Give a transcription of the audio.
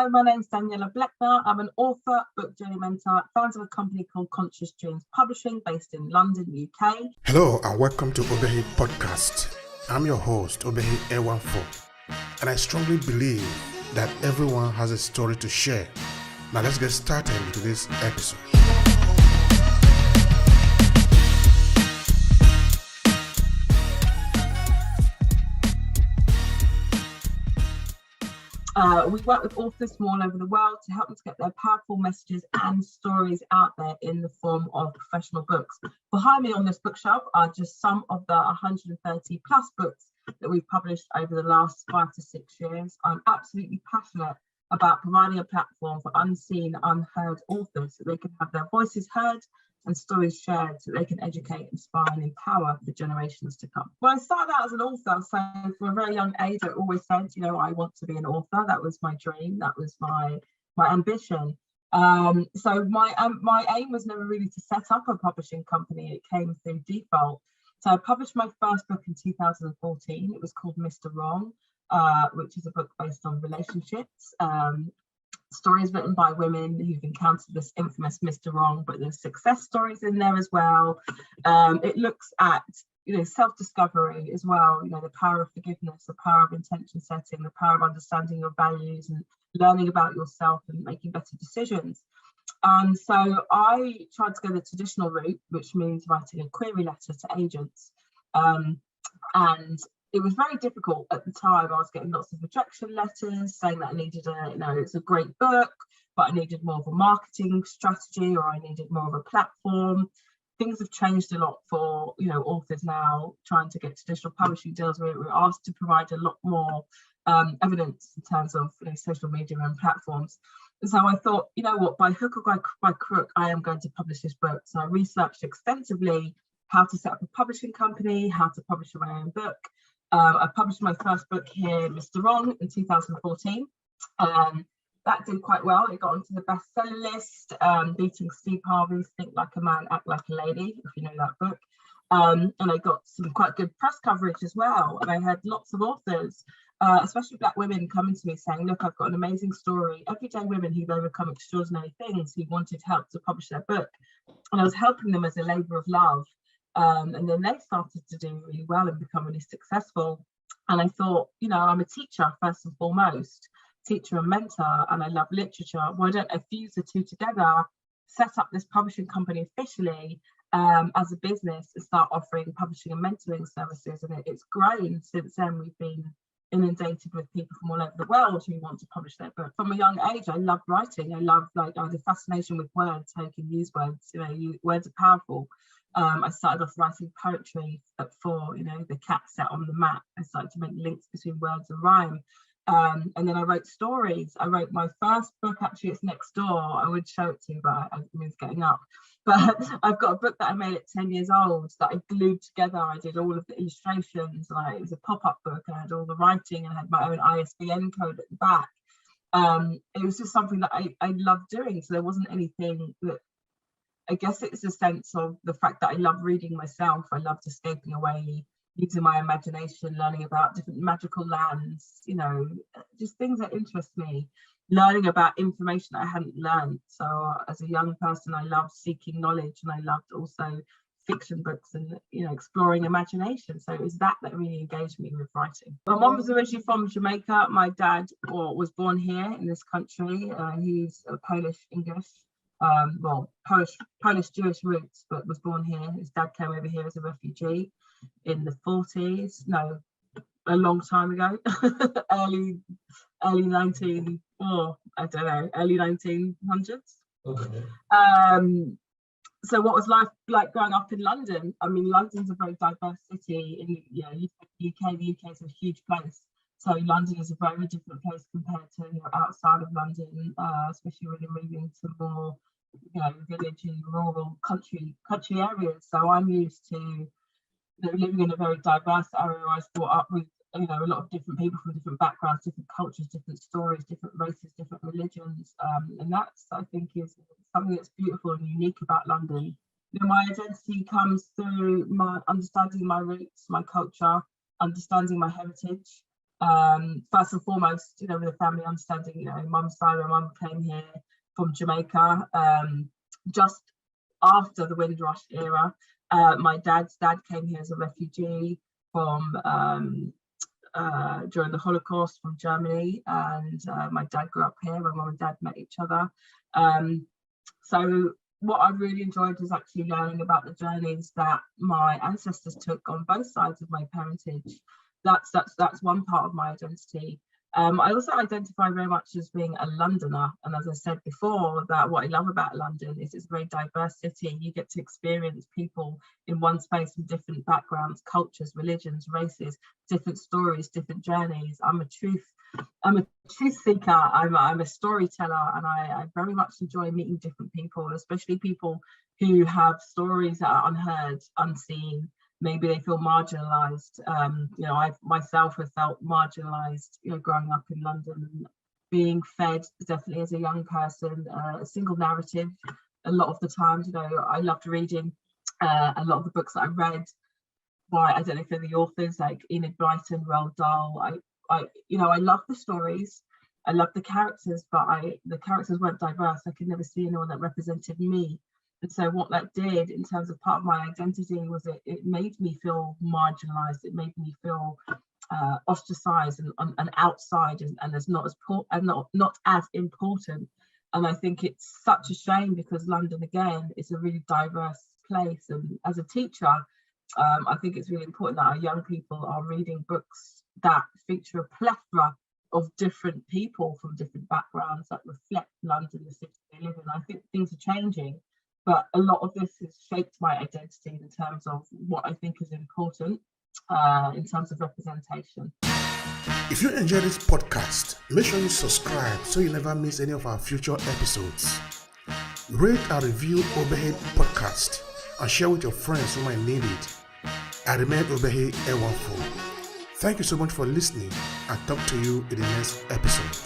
Hello, my name's Daniella Blechner. I'm an author, book journey mentor, founder of a company called Conscious Dreams Publishing based in London, UK. Hello and welcome to Obehi Podcast. I'm your host, Obehi A14, and I strongly believe that everyone has a story to share. Now let's get started with this episode. We work with authors from all over the world to help them to get their powerful messages and stories out there in the form of professional books. Behind me on this bookshelf are just some of the 130 plus books that we've published over the last 5 to 6 years. I'm absolutely passionate about providing a platform for unseen, unheard authors so they can have their voices heard and stories shared so they can educate, inspire and empower the generations to come. When I started out as an author, so from a very young age, I always said, I want to be an author. That was my dream. That was my ambition. So my aim was never really to set up a publishing company. It came through default. So I published my first book in 2014. It was called Mr. Wrong, which is a book based on relationships. Stories written by women who've encountered this infamous Mr. Wrong, but there's success stories in there as well. It looks at self-discovery as well, the power of forgiveness, the power of intention setting, the power of understanding your values and learning about yourself and making better decisions. And so I tried to go the traditional route, which means writing a query letter to agents. And it was very difficult at the time. I was getting lots of rejection letters saying that I needed it's a great book, but I needed more of a marketing strategy or I needed more of a platform. Things have changed a lot for, authors now trying to get traditional publishing deals. We're asked to provide a lot more evidence in terms of social media and platforms. And so I thought, by hook or by crook, I am going to publish this book. So I researched extensively how to set up a publishing company, how to publish my own book. I published my first book here, Mr. Wrong, in 2014. That did quite well. It got onto the bestseller list, beating Steve Harvey's Think Like a Man, Act Like a Lady, if you know that book. And I got some quite good press coverage as well. And I had lots of authors, especially Black women, coming to me saying, look, I've got an amazing story. Everyday women who've overcome extraordinary things, who wanted help to publish their book. And I was helping them as a labour of love. And then they started to do really well and become really successful. And I thought, I'm a teacher first and foremost, teacher and mentor, and I love literature. Why don't I fuse the two together, set up this publishing company officially as a business and start offering publishing and mentoring services? And it's grown since then. We've been inundated with people from all over the world who want to publish their book. From a young age, I loved writing. I had a fascination with words, how you can use words. Words are powerful. I started off writing poetry at 4, the cat sat on the mat. I started to make links between words and rhyme. And then I wrote stories. I wrote my first book, actually, it's next door. I would show it to you, but I mean, it's getting up. But I've got a book that I made at 10 years old that I glued together. I did all of the illustrations. It was a pop-up book. I had all the writing and I had my own ISBN code at the back. It was just something that I loved doing. So there wasn't anything that, I guess it's a sense of the fact that I love reading myself. I loved escaping away, using my imagination, learning about different magical lands, just things that interest me, learning about information I hadn't learned. So as a young person, I loved seeking knowledge and I loved also fiction books and, exploring imagination. So it was that really engaged me with writing. My mum was originally from Jamaica. My dad was born here in this country. He's a Polish English. Polish Jewish roots, but was born here. His dad came over here as a refugee in the 40s. No, a long time ago. early 1900s. Okay. So what was life like growing up in London? I mean, London's a very diverse city. In the UK is a huge place. So London is a very different place compared to outside of London, especially when you're moving to more village and rural country areas. So I'm used to living in a very diverse area. I was brought up with a lot of different people from different backgrounds, different cultures, different stories, different races, different religions, and that's, I think, is something that's beautiful and unique about London. My identity comes through my understanding my roots, my culture, understanding my heritage, First and foremost, with the family understanding, mum's side, my mum came here from Jamaica just after the Windrush era. My dad's dad came here as a refugee from during the Holocaust from Germany, and my dad grew up here when mum and dad met each other. So what I really enjoyed was actually learning about the journeys that my ancestors took on both sides of my parentage. That's one part of my identity. I also identify very much as being a Londoner, and as I said before, that what I love about London is it's a very diverse city. You get to experience people in one space from different backgrounds, cultures, religions, races, different stories, different journeys. I'm a truth seeker. I'm a storyteller, and I very much enjoy meeting different people, especially people who have stories that are unheard, unseen. Maybe they feel marginalized. I myself have felt marginalized, growing up in London, and being fed definitely as a young person a single narrative. A lot of the times, I loved reading a lot of the books that I read by, I don't know if they're the authors, like Enid Blyton, Roald Dahl. I love the stories, I love the characters, but the characters weren't diverse. I could never see anyone that represented me. And so what that did in terms of part of my identity was it made me feel marginalized. It made me feel ostracized and outside and as not as important. And I think it's such a shame, because London, again, is a really diverse place. And as a teacher, I think it's really important that our young people are reading books that feature a plethora of different people from different backgrounds that reflect London, the city they live in. I think things are changing, but a lot of this has shaped my identity in terms of what I think is important in terms of representation. If you enjoy this podcast, make sure you subscribe so you never miss any of our future episodes. Rate and review Obehi Podcast and share with your friends who might need it. I remain Obehi Ewanfo. Thank you so much for listening, and talk to you in the next episode.